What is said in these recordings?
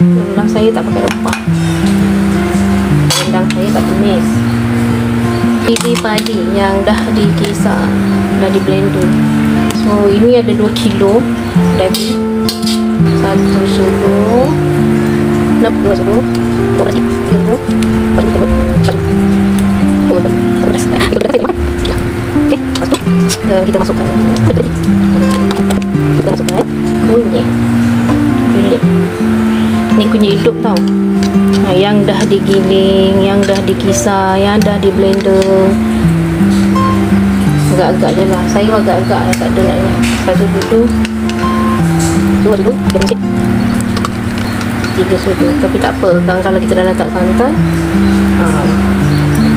Rendang saya tak pakai rempah. Rendang saya tak tumis. Ini padi yang dah dikisar, dah di blender. So ini ada 2 kilo daging. 1 sudu, 2 sudu, 2 sudu, 4 sudu, 4 sudu. Okey, kita masukkan kunyit. Ni kunyit hidup tau. Yang dah digiling, yang dah dikisar, yang dah di blender. Agak-agak je lah. Saya agak-agak lah, tak ada nak ni. 1 sudu, 2 sudu, 3 sudu. Tapi tak apa, kalau kita dah letak santan,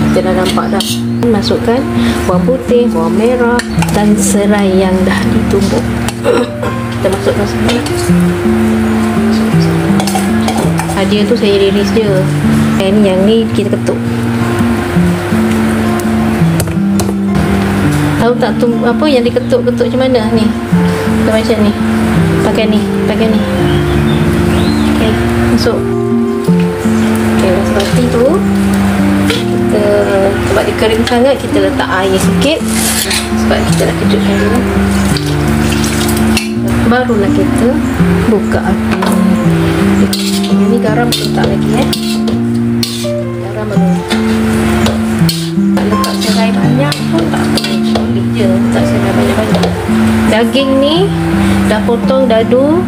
kita dah nampak dah. Masukkan bawang putih, bawang merah dan serai yang dah ditumbuk. Kita masukkan semua. Dia tu saya iris je. Yang ni kita ketuk. Tahu tak tu apa yang diketuk-ketuk macam mana ni? Macam ni. Pakai ni. Okey, masuk. Okey, seperti tu. Kita sebab dia kering sangat, kita letak air sikit sebab kita nak kejutkan dulu. Barulah kita buka api. Ini garam letak lagi garam baru. Tak letak serai banyak pun tak apa, boleh je letak serai banyak-banyak. Daging ni dah potong dadu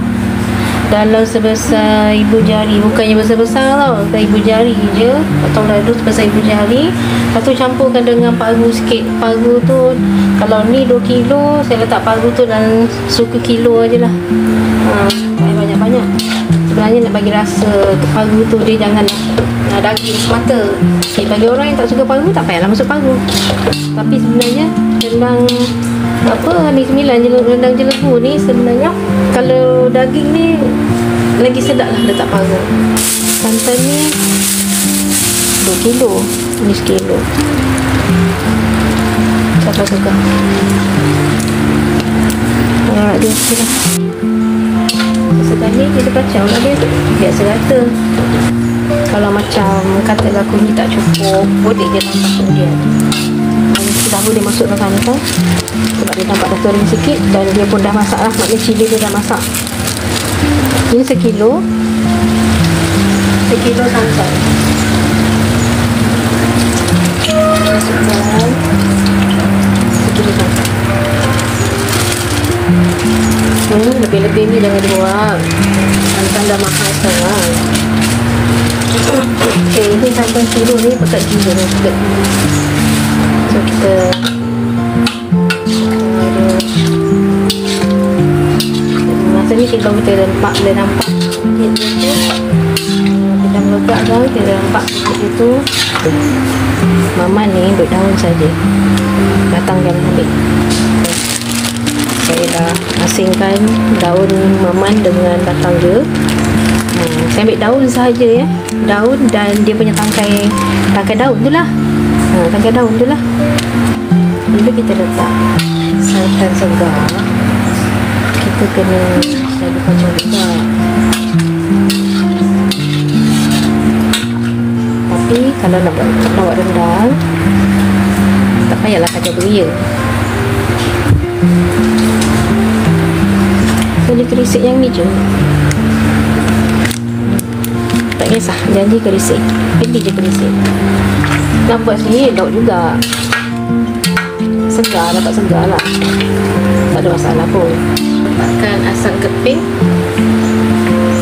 dalam sebesar ibu jari, bukannya besar-besar tau, ibu jari je, potong dadu sebesar ibu jari. Lepas tu campurkan dengan paru sikit. Paru tu kalau ni 2 kilo, saya letak paru tu dalam suku kilo je lah. Banyak-banyak. Sebenarnya nak bagi rasa paru tu, dia janganlah daging semata. Bagi orang yang tak suka paru, tak payahlah masuk paru. Tapi sebenarnya rendang ni 9 rendang jelebu ni, sebenarnya kalau daging ni lagi sedap lah letak paru. Santan ni 2 kilo, ni 1 kilo. Siapa suka? Dia okey lah. Sekarang ni kita kacau lah dia biasa rata. Kalau macam katalah kunyit tak cukup, boleh je tambah kemudian. Kita dah boleh masukkan santan sebab dia nampak dah kering sikit dan dia pun dah masak lah, maknanya cili dia dah masak. Ini 1 kilo santan. Masukkan 1 kilo santan. Lebih-lebih ni jangan dibuat, santan dah mahal sekarang. Okay, ini santan kilo ni pekat gila ni juga. So kita masa ni kita nampak kita melekat kan, kita nampak itu maman ni duduk daun saja, batang jangan ambil. Saya dah asingkan daun maman dengan batang dia. Saya ambil daun sahaja ya. Daun dan dia punya tangkai daun tu lah. Tangkai daun tu lah. Bila kita letak santan segar, kita kena jadi kacau juga. Tapi kalau nak buat rendang, tak payahlah kacau beria. Boleh kerisik yang ni je. Tak kisah, janji kerisik. Pilih je kerisik. Nak buat sendiri, lauk juga. Segar, dapat segar lah. Tak ada masalah pun. Makan asam keping,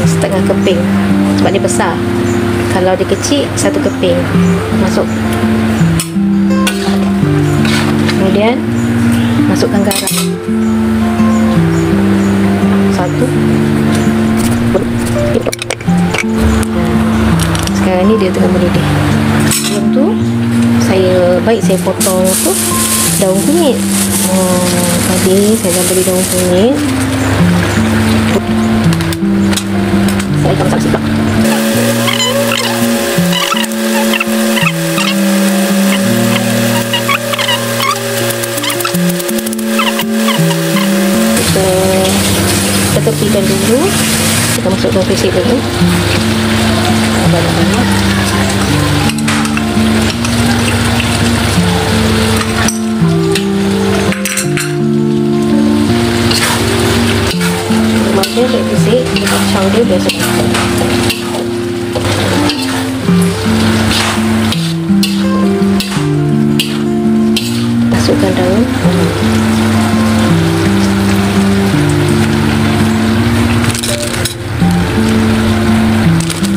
setengah keping. Sebab dia besar. Kalau dia kecil, 1 keping. Masuk. Kemudian masukkan garam. 1. Sekarang ni dia tengah mendidih. Sebelum tu saya potong tu daun kunyit. Tadi saya dah beli daun kunyit. Saya akan masak sikap. Kita tepikan dulu. Kita masukkan kerisik dulu. banyak-banyak. Dia tak bisik, kacang dia biasa. Masukkan daun.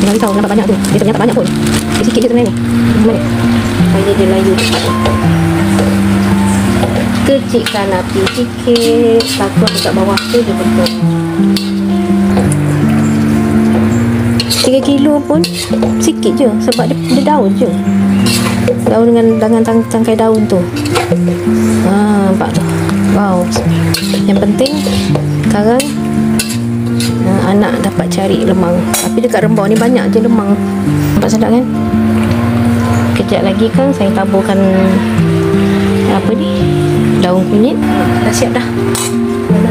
Bagi tahu nampak banyak tu. Dia ternyata banyak pun. Dia sikit je sebenarnya. Mana? Bagi dia layu cepat. Kecilkan api sikit. Satu dekat bawah tu dia betul. 3 kilo pun sikit je sebab dia daun je. Daun dengan tangkai daun tu. Nampak tu. Wow. Yang penting sekarang anak dapat cari lemang. Tapi dekat rembau ni banyak je lemang. Nampak sedap kan? Kejap lagi kan saya taburkan apa ni? Daun kunyit. Dah siap dah.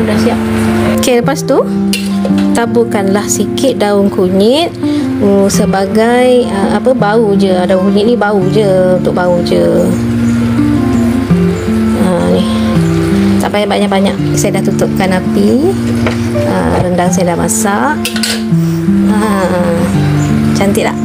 Dah siap. Okey, lepas tu taburkanlah sikit daun kunyit sebagai bau je. Daun kunyit ni bau je, untuk bau je. Ni tak payah banyak-banyak. Saya dah tutupkan api. Rendang saya dah masak. Cantik tak?